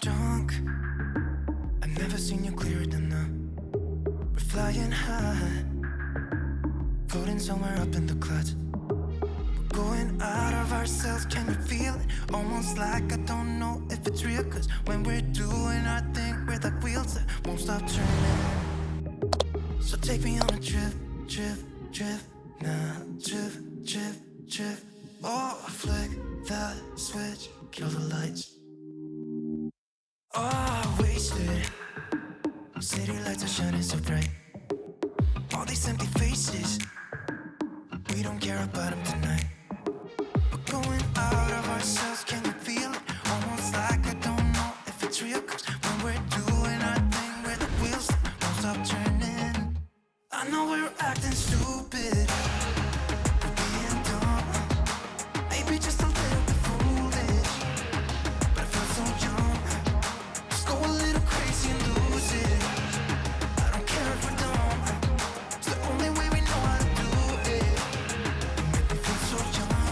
Drunk, I've never seen you clearer than now. We're flying high, floating somewhere up in the clouds. We're going out of ourselves, can you feel it? Almost like I don't know if it's real, cause when we're doing our thing, we're like wheels that won't stop turning. So take me on a trip, trip, trip, now trip, trip, trip. Oh, flick that switch, kill the lights. Oh, wasted. City lights are shining so bright. All these empty faces, we don't care about them tonight. We're going out of ourselves, can you feel it? Almost like I don't know if it's real, cause when we're doing our thing, we're the wheels that won't stop turning. I know we're acting stupid, we're being dumb, maybe just a little bit foolish, but I feel so young. Just go a little crazy and lose it. I don't care if we're dumb, it's the only way we know how to do it. You make me feel so young.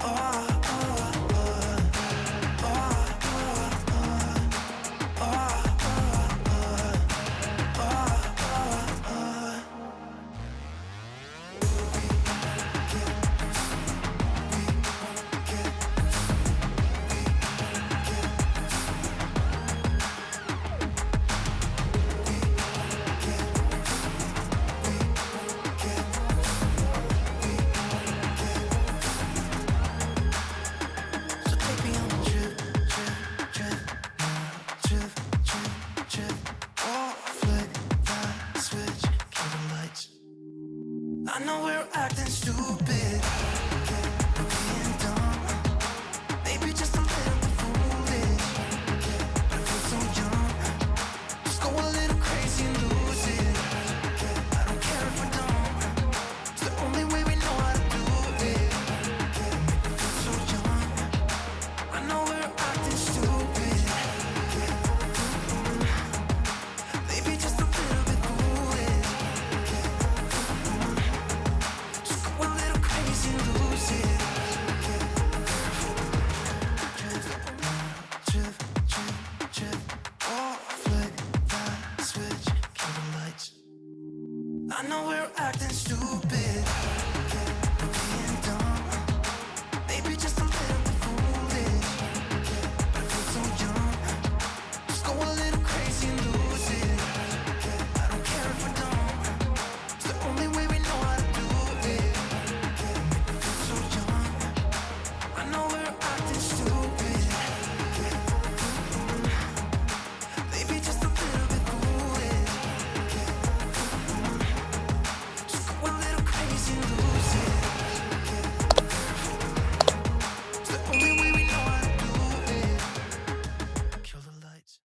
Oh, oh, oh, oh, oh, oh, oh, oh, oh. So take me on a trip, trip, trip, trip, trip, trip. Oh, flick that switch, kill the lights. I know we're acting stupid, we're being dumb, maybe just a little bit foolish, but I feel so young. Just go a little crazy and lose it. I don't care if we're dumb, it's the only way we know how to do it. Make me feel so young. I know we're acting stupid, maybe just a little bit foolish. Just go a little crazy and lose it. Trip, trip, trip. Oh, flick that switch, kill the lights. I know we're acting stupid, we're being dumb, maybe just a little bit foolish, but I feel so young. Just go a little crazy and lose it. I don't care if we're dumb, it's the only way we know how to do it. Make me feel so young. I know we're acting stupid, maybe just a little bit foolish. Just go a little crazy and lose it.